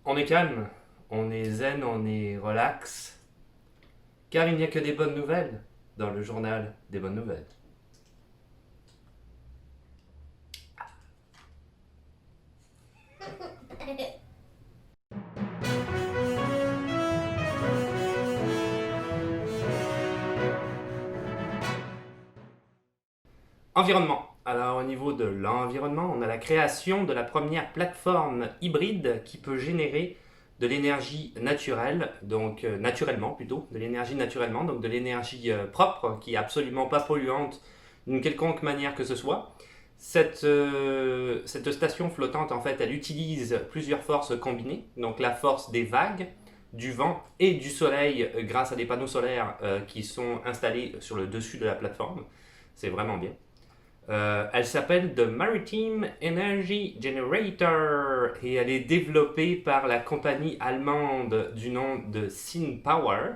On est calme, on est zen, on est relax, car il n'y a que des bonnes nouvelles dans le journal des bonnes nouvelles. Environnement. Alors au niveau de l'environnement, on a la création de la première plateforme hybride qui peut générer de l'énergie naturelle, donc naturellement plutôt, de l'énergie naturellement, donc de l'énergie propre, qui est absolument pas polluante d'une quelconque manière que ce soit. Cette station flottante, en fait, elle utilise plusieurs forces combinées, donc la force des vagues, du vent et du soleil grâce à des panneaux solaires qui sont installés sur le dessus de la plateforme. C'est vraiment bien. Elle s'appelle The Maritime Energy Generator et elle est développée par la compagnie allemande du nom de SynPower.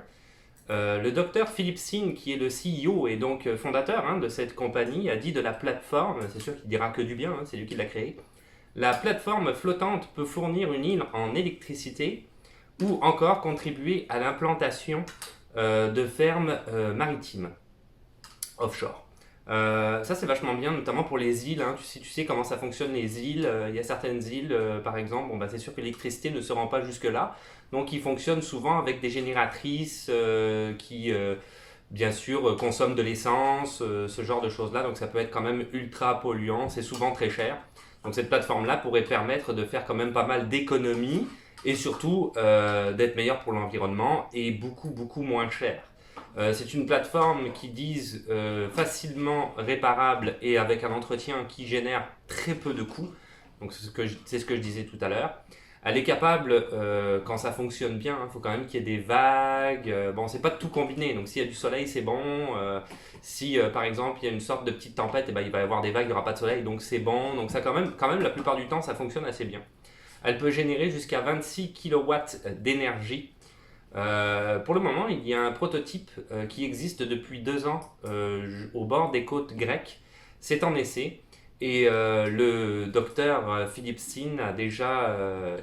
Le docteur Philippe Sinn, qui est le CEO et donc fondateur de cette compagnie, a dit de la plateforme, c'est sûr qu'il dira que du bien, c'est lui qui l'a créée, la plateforme flottante peut fournir une île en électricité ou encore contribuer à l'implantation de fermes maritimes offshore. Ça c'est vachement bien, notamment pour les îles. Tu sais comment ça fonctionne les îles. Il y a certaines îles, par exemple, c'est sûr que l'électricité ne se rend pas jusque-là. Donc ils fonctionnent souvent avec des génératrices qui, bien sûr, consomment de l'essence, ce genre de choses-là. Donc ça peut être quand même ultra polluant, c'est souvent très cher. Donc cette plateforme-là pourrait permettre de faire quand même pas mal d'économies et surtout d'être meilleur pour l'environnement et beaucoup, beaucoup moins cher. C'est une plateforme qui disent facilement réparable et avec un entretien qui génère très peu de coûts. Donc c'est ce que je disais tout à l'heure. Elle est capable, quand ça fonctionne bien, il faut quand même qu'il y ait des vagues. Bon, c'est pas tout combiné, donc s'il y a du soleil, c'est bon. Si par exemple il y a une sorte de petite tempête, il va y avoir des vagues, il n'y aura pas de soleil, donc c'est bon. Donc ça quand même, la plupart du temps, ça fonctionne assez bien. Elle peut générer jusqu'à 26 kilowatts d'énergie. Pour le moment, il y a un prototype qui existe depuis 2 ans au bord des côtes grecques. C'est en essai et le docteur Philippe Sinn a déjà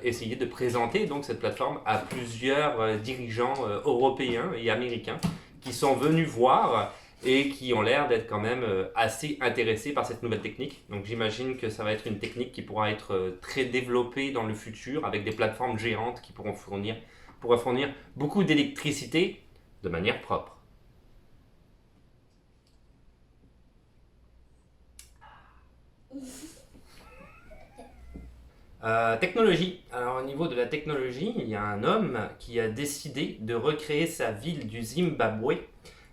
essayé de présenter donc, cette plateforme à plusieurs dirigeants européens et américains qui sont venus voir et qui ont l'air d'être quand même assez intéressés par cette nouvelle technique. Donc j'imagine que ça va être une technique qui pourra être très développée dans le futur avec des plateformes géantes qui pourront fournir beaucoup d'électricité de manière propre. Technologie. Alors au niveau de la technologie, il y a un homme qui a décidé de recréer sa ville du Zimbabwe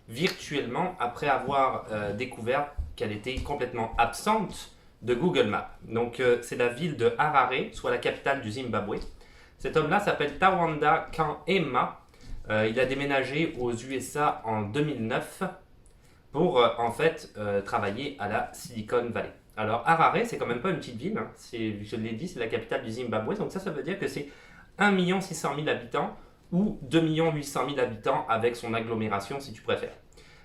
virtuellement après avoir découvert qu'elle était complètement absente de Google Maps. Donc c'est la ville de Harare, soit la capitale du Zimbabwe. Cet homme-là s'appelle Tawanda Kanema. Il a déménagé aux USA en 2009 pour en fait travailler à la Silicon Valley. Alors Harare, c'est quand même pas une petite ville, je l'ai dit, c'est la capitale du Zimbabwe, donc ça veut dire que c'est 1 600 000 habitants ou 2 800 000 habitants avec son agglomération si tu préfères.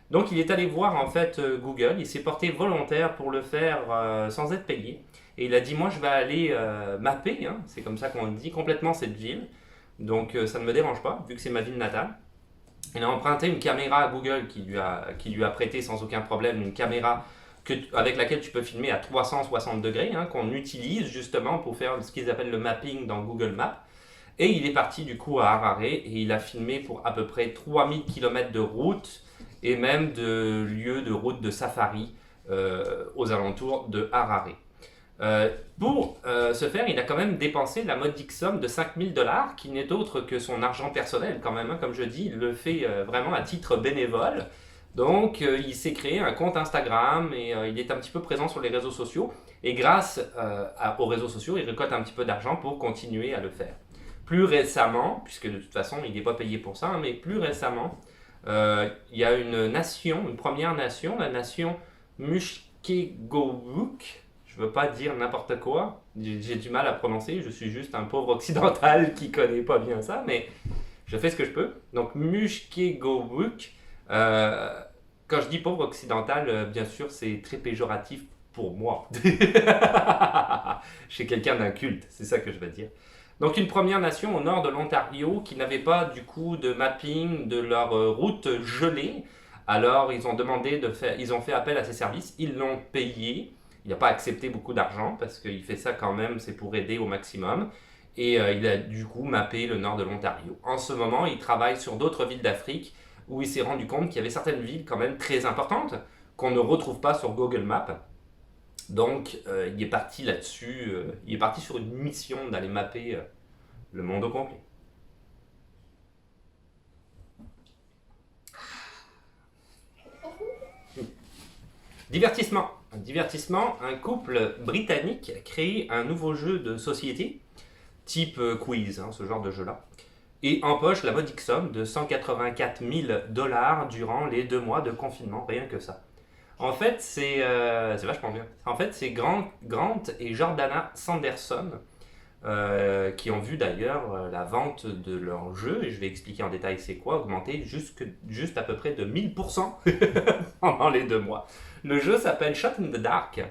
Donc il est allé voir en fait Google, il s'est porté volontaire pour le faire sans être payé. Et il a dit moi je vais aller mapper, c'est comme ça qu'on le dit, complètement cette ville. Donc ça ne me dérange pas, vu que c'est ma ville natale. Il a emprunté une caméra à Google qui lui a prêté sans aucun problème, une caméra avec laquelle tu peux filmer à 360 degrés, qu'on utilise justement pour faire ce qu'ils appellent le mapping dans Google Maps. Et il est parti du coup à Harare et il a filmé pour à peu près 3000 km de route et même de lieux de route de safari aux alentours de Harare. Pour ce faire, il a quand même dépensé la modique somme de 5000 $, qui n'est autre que son argent personnel quand même. Comme je dis, il le fait vraiment à titre bénévole. Donc, il s'est créé un compte Instagram et il est un petit peu présent sur les réseaux sociaux. Et grâce aux réseaux sociaux, il récolte un petit peu d'argent pour continuer à le faire. Plus récemment, puisque de toute façon, il n'est pas payé pour ça, mais plus récemment, il y a une première nation, la nation Mushkegowuk. Je veux pas dire n'importe quoi, j'ai du mal à prononcer, je suis juste un pauvre occidental qui connaît pas bien ça, mais je fais ce que je peux. Donc Mushkegowuk, quand je dis pauvre occidental, bien sûr c'est très péjoratif pour moi. Je suis quelqu'un d'un culte, c'est ça que je veux dire. Donc une Première Nation au nord de l'Ontario qui n'avait pas du coup de mapping de leur route gelée. Alors ils ont ils ont fait appel à ces services, ils l'ont payé. Il n'a pas accepté beaucoup d'argent parce qu'il fait ça quand même, c'est pour aider au maximum. Et il a du coup mappé le nord de l'Ontario. En ce moment, il travaille sur d'autres villes d'Afrique où il s'est rendu compte qu'il y avait certaines villes quand même très importantes qu'on ne retrouve pas sur Google Maps. Donc il est parti là-dessus, il est parti sur une mission d'aller mapper le monde au complet. Divertissement. Divertissement, un couple britannique a créé un nouveau jeu de société, type quiz, hein, ce genre de jeu-là, et empoche la modique somme de 184 000 dollars durant les 2 mois de confinement, rien que ça. En fait, c'est vachement bien. En fait, c'est Grant et Jordana Sanderson qui ont vu d'ailleurs la vente de leur jeu, et je vais expliquer en détail c'est quoi, augmenter juste à peu près de 1000% pendant les 2 mois. Le jeu s'appelle Shot in the Dark.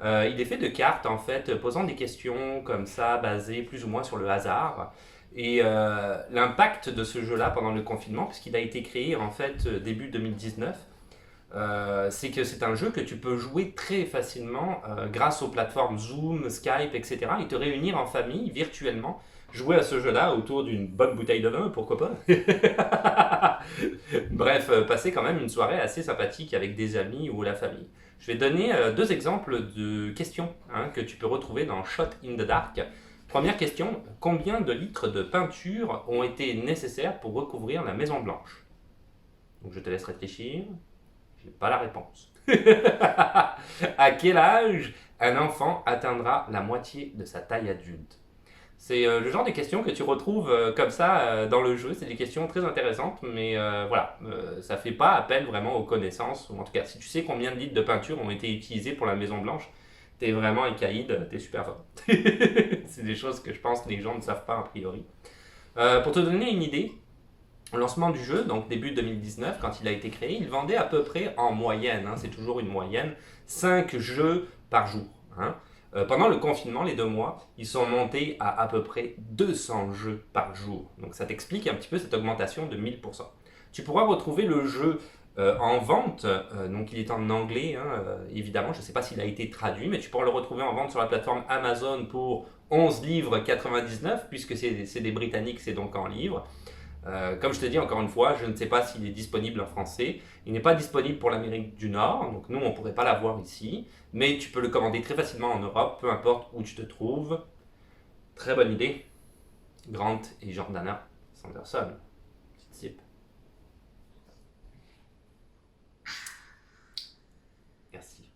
Il est fait de cartes en fait, posant des questions comme ça, basées plus ou moins sur le hasard. Et l'impact de ce jeu-là pendant le confinement, puisqu'il a été créé en fait début 2019, c'est que c'est un jeu que tu peux jouer très facilement grâce aux plateformes Zoom, Skype, etc. et te réunir en famille virtuellement, jouer à ce jeu-là autour d'une bonne bouteille de vin, pourquoi pas. Bref, passer quand même une soirée assez sympathique avec des amis ou la famille. Je vais donner 2 exemples de questions que tu peux retrouver dans Shot in the Dark. Première question, combien de litres de peinture ont été nécessaires pour recouvrir la Maison Blanche? Donc je te laisse réfléchir. J'ai pas la réponse. À quel âge un enfant atteindra la moitié de sa taille adulte? C'est le genre de questions que tu retrouves comme ça dans le jeu. C'est des questions très intéressantes, mais voilà, ça fait pas appel vraiment aux connaissances. Ou en tout cas, si tu sais combien de litres de peinture ont été utilisés pour la Maison Blanche, t'es vraiment un caïd, t'es super fort. C'est des choses que je pense que les gens ne savent pas a priori. Pour te donner une idée, au lancement du jeu, donc début 2019, quand il a été créé, il vendait à peu près en moyenne, c'est toujours une moyenne, 5 jeux par jour. Pendant le confinement, les 2 mois, ils sont montés à peu près 200 jeux par jour. Donc ça t'explique un petit peu cette augmentation de 1000%. Tu pourras retrouver le jeu en vente, donc il est en anglais, évidemment, je ne sais pas s'il a été traduit, mais tu pourras le retrouver en vente sur la plateforme Amazon pour 11 livres 99, puisque c'est des Britanniques, c'est donc en livre. Comme je te dis encore une fois, je ne sais pas s'il est disponible en français. Il n'est pas disponible pour l'Amérique du Nord, donc nous on ne pourrait pas l'avoir ici. Mais tu peux le commander très facilement en Europe, peu importe où tu te trouves. Très bonne idée. Grant et Jordana Sanderson. Type. Merci.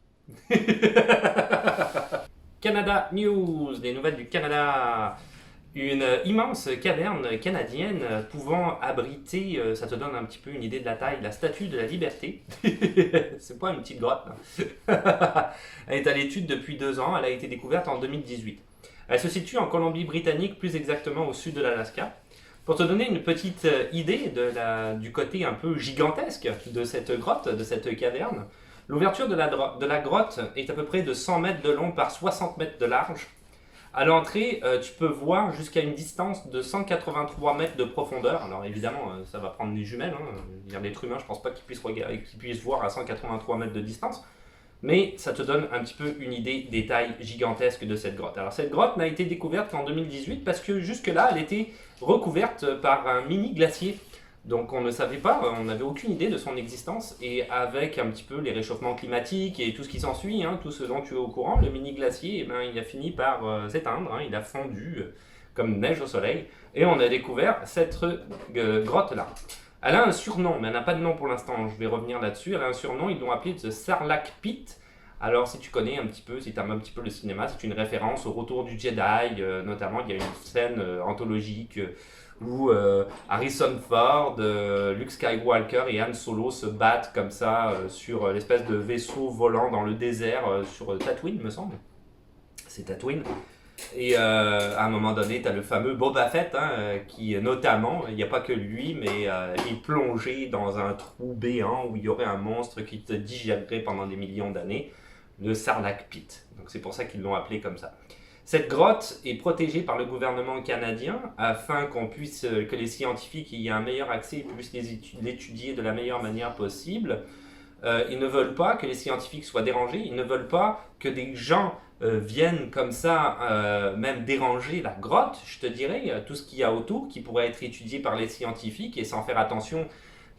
Canada News, des nouvelles du Canada. Une immense caverne canadienne pouvant abriter, ça te donne un petit peu une idée de la taille, la Statue de la Liberté. C'est pas une petite grotte. Elle est à l'étude depuis 2 ans, elle a été découverte en 2018. Elle se situe en Colombie-Britannique, plus exactement au sud de l'Alaska. Pour te donner une petite idée du côté un peu gigantesque de cette grotte, de cette caverne, l'ouverture de la grotte est à peu près de 100 mètres de long par 60 mètres de large. À l'entrée, tu peux voir jusqu'à une distance de 183 mètres de profondeur. Alors évidemment, ça va prendre des jumelles. L'être humain, je ne pense pas qu'il puisse voir à 183 mètres de distance. Mais ça te donne un petit peu une idée des tailles gigantesques de cette grotte. Alors cette grotte n'a été découverte qu'en 2018 parce que jusque-là, elle était recouverte par un mini glacier. Donc on ne savait pas, on n'avait aucune idée de son existence, et avec un petit peu les réchauffements climatiques et tout ce qui s'ensuit, tout ce dont tu es au courant, le mini glacier, il a fini par s'éteindre, il a fondu comme neige au soleil, et on a découvert cette grotte-là. Elle a un surnom, mais elle n'a pas de nom pour l'instant, je vais revenir là-dessus. Elle a un surnom, ils l'ont appelé The Sarlacc Pit. Alors si tu connais un petit peu, si tu aimes un petit peu le cinéma, c'est une référence au Retour du Jedi, notamment il y a une scène anthologique où Harrison Ford, Luke Skywalker et Han Solo se battent comme ça sur l'espèce de vaisseau volant dans le désert sur Tatooine, me semble. C'est Tatooine. Et à un moment donné, tu as le fameux Boba Fett qui, notamment, il n'y a pas que lui, mais est plongé dans un trou béant où il y aurait un monstre qui te digérerait pendant des millions d'années, le Sarlacc Pit. Donc c'est pour ça qu'ils l'ont appelé comme ça. Cette grotte est protégée par le gouvernement canadien afin que les scientifiques y aient un meilleur accès et puissent l'étudier de la meilleure manière possible. Ils ne veulent pas que les scientifiques soient dérangés, ils ne veulent pas que des gens viennent comme ça, même déranger la grotte, je te dirais, tout ce qu'il y a autour qui pourrait être étudié par les scientifiques et sans faire attention,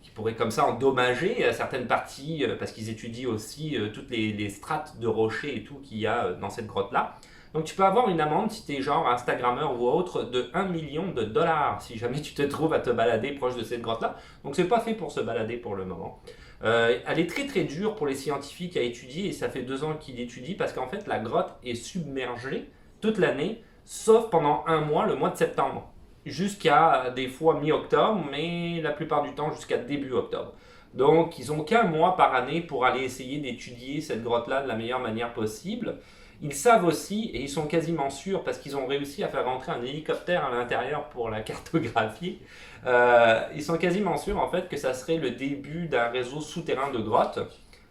qui pourrait comme ça endommager certaines parties, parce qu'ils étudient aussi toutes les strates de rochers et tout qu'il y a dans cette grotte-là. Donc tu peux avoir une amende si tu es genre Instagrammeur ou autre de 1 million de dollars si jamais tu te trouves à te balader proche de cette grotte-là. Donc c'est pas fait pour se balader pour le moment. Elle est très très dure pour les scientifiques à étudier et ça fait 2 ans qu'ils l'étudient parce qu'en fait la grotte est submergée toute l'année sauf pendant un mois, le mois de septembre, jusqu'à des fois mi-octobre, mais la plupart du temps jusqu'à début octobre. Donc ils n'ont qu'un mois par année pour aller essayer d'étudier cette grotte-là de la meilleure manière possible. Ils savent aussi, et ils sont quasiment sûrs, parce qu'ils ont réussi à faire rentrer un hélicoptère à l'intérieur pour la cartographier, ils sont quasiment sûrs en fait que ça serait le début d'un réseau souterrain de grottes,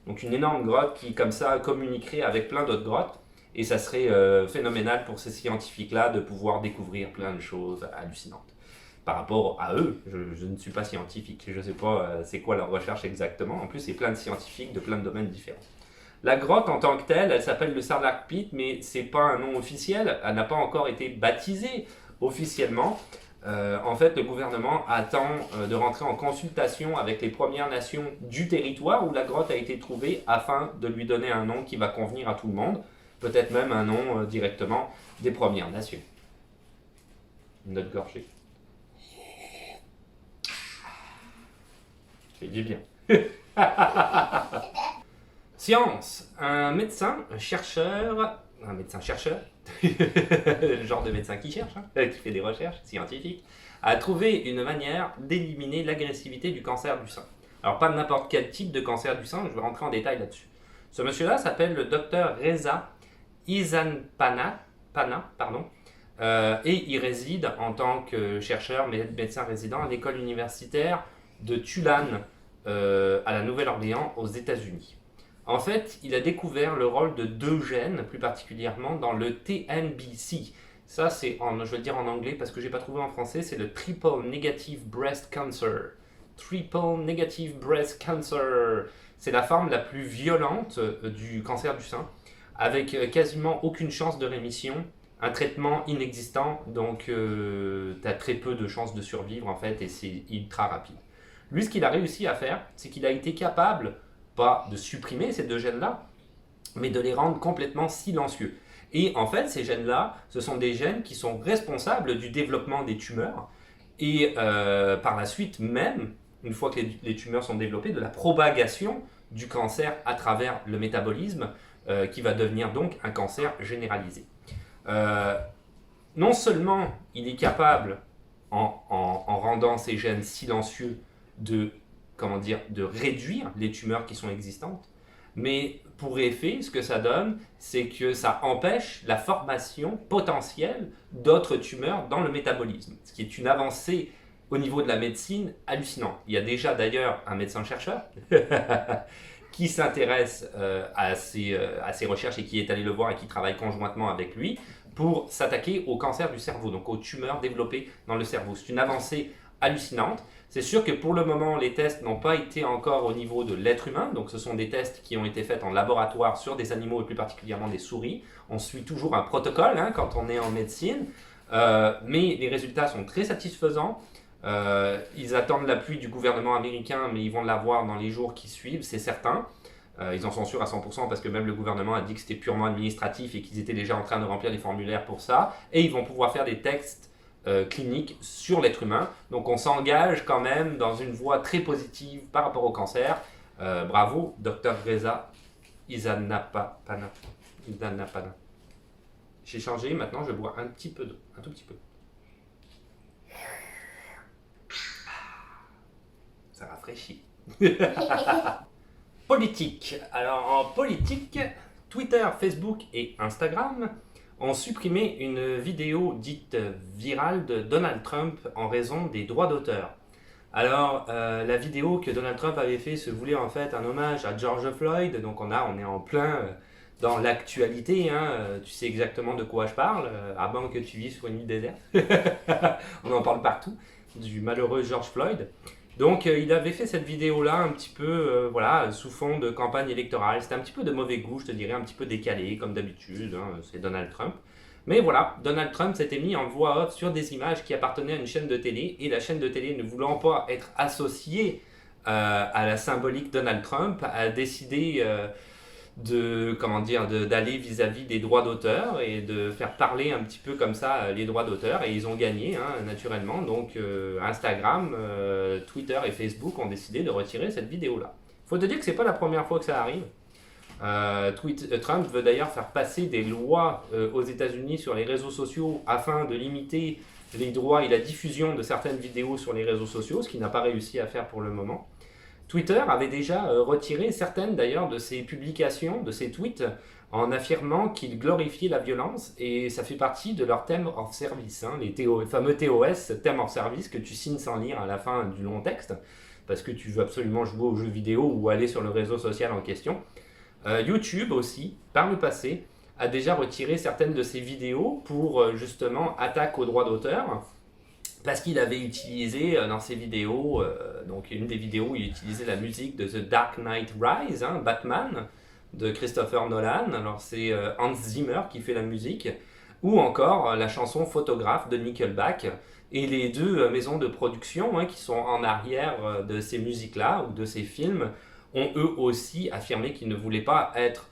donc une énorme grotte qui comme ça communiquerait avec plein d'autres grottes, et ça serait phénoménal pour ces scientifiques-là de pouvoir découvrir plein de choses hallucinantes. Par rapport à eux, je ne suis pas scientifique, je ne sais pas c'est quoi leur recherche exactement, en plus c'est plein de scientifiques de plein de domaines différents. La grotte en tant que telle, elle s'appelle le Sarlacc Pit, mais c'est pas un nom officiel, elle n'a pas encore été baptisée officiellement. En fait, le gouvernement attend de rentrer en consultation avec les Premières Nations du territoire où la grotte a été trouvée afin de lui donner un nom qui va convenir à tout le monde, peut-être même un nom directement des Premières Nations. Une autre gorgée. C'est du bien. Science, un médecin chercheur, le genre de médecin qui cherche, qui fait des recherches scientifiques, a trouvé une manière d'éliminer l'agressivité du cancer du sein. Alors pas n'importe quel type de cancer du sein, je vais rentrer en détail là-dessus. Ce monsieur-là s'appelle le docteur Reza Izanpana, et il réside en tant que chercheur, médecin résident à l'école universitaire de Tulane, à la Nouvelle-Orléans, aux États-Unis. En fait, il a découvert le rôle de 2 gènes, plus particulièrement dans le TNBC. Ça, je vais le dire en anglais parce que je n'ai pas trouvé en français, c'est le Triple Negative Breast Cancer. Triple Negative Breast Cancer. C'est la forme la plus violente du cancer du sein, avec quasiment aucune chance de rémission, un traitement inexistant, donc tu as très peu de chances de survivre en fait, et c'est ultra rapide. Lui, ce qu'il a réussi à faire, c'est qu'il a été capable pas de supprimer ces 2 gènes-là, mais de les rendre complètement silencieux. Et en fait, ces gènes-là, ce sont des gènes qui sont responsables du développement des tumeurs et par la suite même, une fois que les tumeurs sont développées, de la propagation du cancer à travers le métabolisme qui va devenir donc un cancer généralisé. Non seulement il est capable, en rendant ces gènes silencieux, de réduire les tumeurs qui sont existantes, mais pour effet, ce que ça donne, c'est que ça empêche la formation potentielle d'autres tumeurs dans le métabolisme, ce qui est une avancée au niveau de la médecine hallucinante. Il y a déjà d'ailleurs un médecin-chercheur qui s'intéresse à ces recherches et qui est allé le voir et qui travaille conjointement avec lui pour s'attaquer au cancer du cerveau, donc aux tumeurs développées dans le cerveau. C'est une avancée hallucinante. C'est sûr que pour le moment, les tests n'ont pas été encore au niveau de l'être humain, donc ce sont des tests qui ont été faits en laboratoire sur des animaux et plus particulièrement des souris. On suit toujours un protocole quand on est en médecine, mais les résultats sont très satisfaisants. Ils attendent l'appui du gouvernement américain, mais ils vont l'avoir dans les jours qui suivent, c'est certain. Ils en sont sûrs à 100% parce que même le gouvernement a dit que c'était purement administratif et qu'ils étaient déjà en train de remplir les formulaires pour ça. Et ils vont pouvoir faire des tests clinique sur l'être humain. Donc on s'engage quand même dans une voie très positive par rapport au cancer. Bravo, Dr Reza Izanpana. J'ai changé, maintenant je bois un petit peu d'eau, un tout petit peu. Ça rafraîchit. Politique. Alors en politique, Twitter, Facebook et Instagram ont supprimé une vidéo dite virale de Donald Trump en raison des droits d'auteur. Alors, la vidéo que Donald Trump avait fait se voulait en fait un hommage à George Floyd, donc on est en plein dans l'actualité, hein, tu sais exactement de quoi je parle, à moins que tu vis sur une île déserte. On en parle partout, du malheureux George Floyd. Donc il avait fait cette vidéo-là un petit peu voilà, sous fond de campagne électorale. C'était un petit peu de mauvais goût, je te dirais, un petit peu décalé, comme d'habitude, hein, c'est Donald Trump. Mais voilà, Donald Trump s'était mis en voix off sur des images qui appartenaient à une chaîne de télé, et la chaîne de télé, ne voulant pas être associée à la symbolique Donald Trump, a décidé d'aller vis-à-vis des droits d'auteur et de faire parler un petit peu comme ça les droits d'auteur, et ils ont gagné, hein, naturellement. Donc Instagram, Twitter et Facebook ont décidé de retirer cette vidéo là. Faut te dire que c'est pas la première fois que ça arrive. Trump veut d'ailleurs faire passer des lois aux États-Unis sur les réseaux sociaux afin de limiter les droits et la diffusion de certaines vidéos sur les réseaux sociaux, ce qu'il n'a pas réussi à faire pour le moment. Twitter avait déjà retiré certaines d'ailleurs de ses publications, de ses tweets, en affirmant qu'ils glorifiaient la violence, et ça fait partie de leur thème of service, hein, les fameux TOS, thème of service, que tu signes sans lire à la fin du long texte, parce que tu veux absolument jouer aux jeux vidéo ou aller sur le réseau social en question. YouTube aussi, par le passé, a déjà retiré certaines de ses vidéos pour justement attaque aux droits d'auteur, parce qu'il avait utilisé dans ses vidéos, donc une des vidéos où il utilisait la musique de The Dark Knight Rise, hein, Batman, de Christopher Nolan. Alors c'est Hans Zimmer qui fait la musique, ou encore la chanson Photograph de Nickelback. Et les deux maisons de production, hein, qui sont en arrière de ces musiques-là, ou de ces films, ont eux aussi affirmé qu'ils ne voulaient pas être,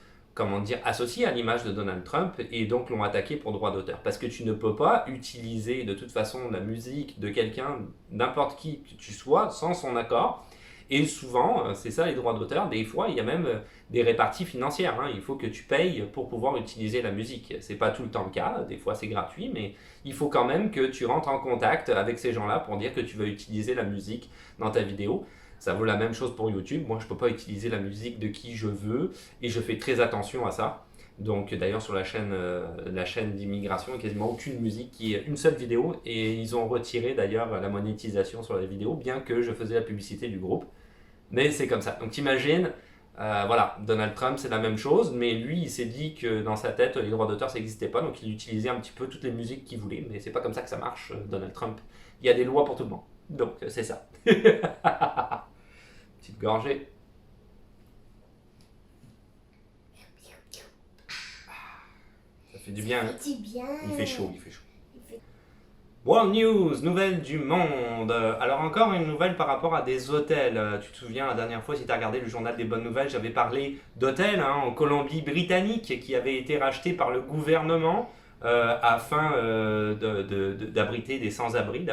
associés à l'image de Donald Trump, et donc l'ont attaqué pour droit d'auteur. Parce que tu ne peux pas utiliser de toute façon la musique de quelqu'un, n'importe qui que tu sois, sans son accord. Et souvent, c'est ça les droits d'auteur, des fois il y a même des réparties financières, hein. Il faut que tu payes pour pouvoir utiliser la musique. C'est pas tout le temps le cas, des fois c'est gratuit, mais il faut quand même que tu rentres en contact avec ces gens-là pour dire que tu veux utiliser la musique dans ta vidéo. Ça vaut la même chose pour YouTube. Moi, je ne peux pas utiliser la musique de qui je veux, et je fais très attention à ça. Donc, d'ailleurs, sur la chaîne d'immigration, il n'y a quasiment aucune musique, qui est une seule vidéo, et ils ont retiré d'ailleurs la monétisation sur la vidéo, bien que je faisais la publicité du groupe. Mais c'est comme ça. Donc, t'imagines, voilà, Donald Trump, c'est la même chose, mais lui, il s'est dit que dans sa tête, les droits d'auteur, ça n'existait pas, donc il utilisait un petit peu toutes les musiques qu'il voulait. Mais c'est pas comme ça que ça marche, Donald Trump. Il y a des lois pour tout le monde. Donc, c'est ça. Petite gorgée. Ça fait du bien. Ça fait du bien. Il fait chaud, il fait chaud. World News, nouvelles du monde. Alors encore une nouvelle par rapport à des hôtels. Tu te souviens la dernière fois, si tu as regardé le journal des bonnes nouvelles, j'avais parlé d'hôtels, hein, en Colombie-Britannique, qui avaient été rachetés par le gouvernement afin d'abriter des sans-abri.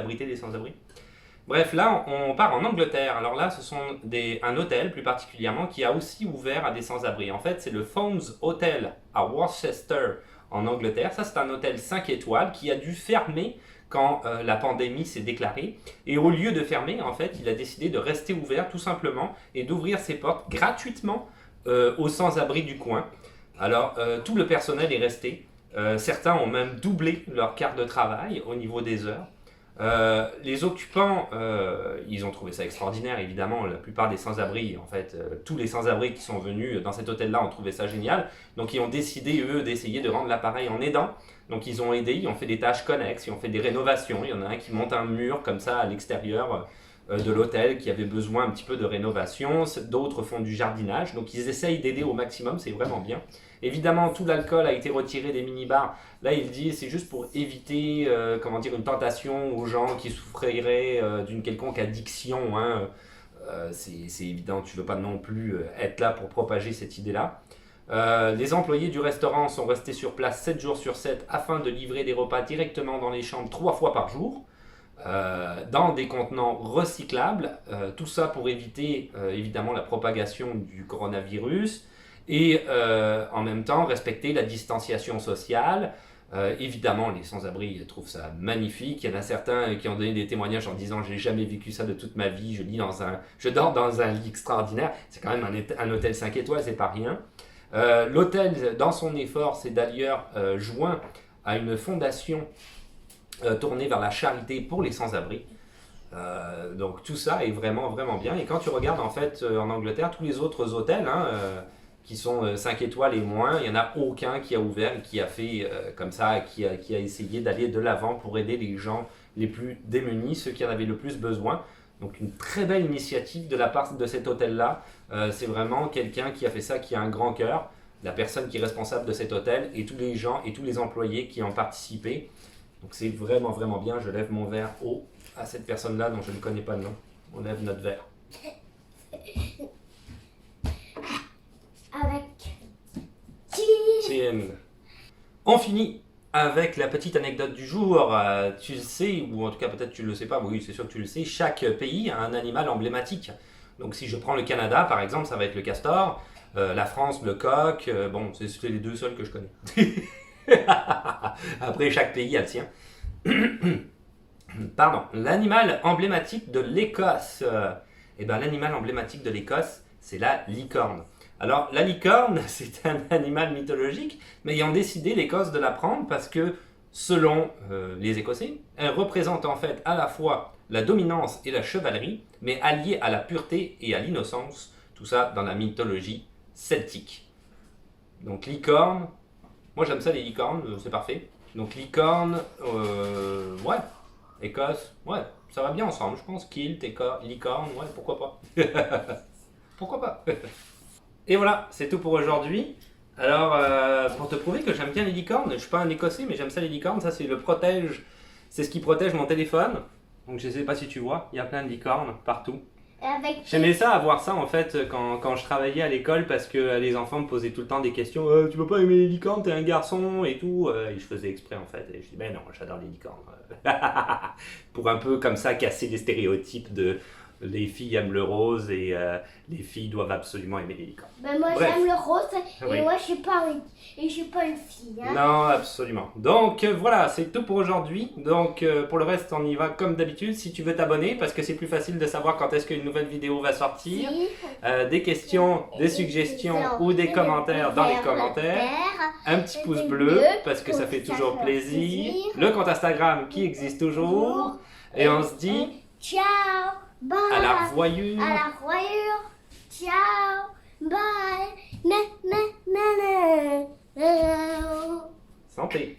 Bref, là, on part en Angleterre. Alors là, ce sont un hôtel, plus particulièrement, qui a aussi ouvert à des sans-abri. En fait, c'est le Fones Hotel à Worcester, en Angleterre. Ça, c'est un hôtel 5 étoiles qui a dû fermer quand la pandémie s'est déclarée. Et au lieu de fermer, en fait, il a décidé de rester ouvert, tout simplement, et d'ouvrir ses portes gratuitement aux sans-abri du coin. Alors, tout le personnel est resté. Certains ont même doublé leur carte de travail au niveau des heures. Les occupants, ils ont trouvé ça extraordinaire, évidemment. La plupart des sans-abri, en fait, tous les sans-abri qui sont venus dans cet hôtel-là ont trouvé ça génial. Donc ils ont décidé, eux, d'essayer de rendre l'appareil en aidant. Donc ils ont aidé, ils ont fait des tâches connexes, ils ont fait des rénovations. Il y en a un qui monte un mur comme ça à l'extérieur de l'hôtel qui avait besoin un petit peu de rénovation. D'autres font du jardinage. Donc ils essayent d'aider au maximum, c'est vraiment bien. Évidemment, tout l'alcool a été retiré des minibars. Là, il dit c'est juste pour éviter une tentation aux gens qui souffriraient d'une quelconque addiction, hein. C'est évident, tu ne veux pas non plus être là pour propager cette idée-là. Les employés du restaurant sont restés sur place 7 jours sur 7 afin de livrer des repas directement dans les chambres 3 fois par jour, dans des contenants recyclables. Tout ça pour éviter évidemment la propagation du coronavirus. Et en même temps respecter la distanciation sociale. Évidemment, les sans-abri trouvent ça magnifique. Il y en a certains qui ont donné des témoignages en disant « j'ai jamais vécu ça de toute ma vie, je dors dans un lit extraordinaire ». C'est quand même un hôtel 5 étoiles, c'est pas rien. L'hôtel, dans son effort, s'est d'ailleurs joint à une fondation tournée vers la charité pour les sans-abri. Donc tout ça est vraiment, vraiment bien. Et quand tu regardes en fait en Angleterre, tous les autres hôtels, hein, qui sont 5 étoiles et moins, il n'y en a aucun qui a ouvert et qui a fait comme ça, qui a essayé d'aller de l'avant pour aider les gens les plus démunis, ceux qui en avaient le plus besoin. Donc une très belle initiative de la part de cet hôtel-là. C'est vraiment quelqu'un qui a fait ça, qui a un grand cœur. La personne qui est responsable de cet hôtel et tous les gens et tous les employés qui ont participé. Donc c'est vraiment, vraiment bien. Je lève mon verre haut à cette personne-là dont je ne connais pas le nom. On lève notre verre. Avec Tim. On finit avec la petite anecdote du jour. Tu le sais, ou en tout cas peut-être tu ne le sais pas, oui c'est sûr que tu le sais, chaque pays a un animal emblématique. Donc si je prends le Canada par exemple, ça va être le castor, la France le coq, bon c'est les deux seuls que je connais. Après chaque pays a le sien. Pardon, l'animal emblématique de l'Écosse. Eh ben, l'animal emblématique de l'Écosse, c'est la licorne. Alors, la licorne, c'est un animal mythologique, mais ils ont décidé, l'Écosse, de la prendre parce que, selon les Écossais, elle représente en fait à la fois la dominance et la chevalerie, mais alliée à la pureté et à l'innocence, tout ça dans la mythologie celtique. Donc, licorne, moi j'aime ça les licornes, c'est parfait. Donc, licorne, ouais, Écosse, ouais, ça va bien ensemble, je pense. Kilt, licorne, ouais, pourquoi pas. Pourquoi pas. Et voilà, c'est tout pour aujourd'hui. Alors, pour te prouver que j'aime bien les licornes, je suis pas un Écossais, mais j'aime ça les licornes, ça c'est le protège, c'est ce qui protège mon téléphone. Donc je sais pas si tu vois, il y a plein de licornes partout. J'aimais ça, avoir ça en fait quand je travaillais à l'école parce que les enfants me posaient tout le temps des questions. Tu peux pas aimer les licornes, t'es un garçon et tout. Et je faisais exprès en fait. Et je dis ben non, j'adore les licornes. Pour un peu comme ça casser les stéréotypes de les filles aiment le rose et les filles doivent absolument aimer les licornes. Ben moi Bref. j'aime le rose et Oui. moi je suis pas une fille. Hein. Non, absolument. Donc voilà, c'est tout pour aujourd'hui. Donc pour le reste, on y va comme d'habitude. Si tu veux t'abonner, parce que c'est plus facile de savoir quand est-ce qu'une nouvelle vidéo va sortir. Des questions, des suggestions ou des commentaires dans les commentaires. Un petit pouce bleu, parce que ça fait toujours plaisir. Le compte Instagram qui existe toujours. Et on se dit ciao, bye. à la revoyure. À la revoyure. Ciao, bye. Na, na, na, na. Santé.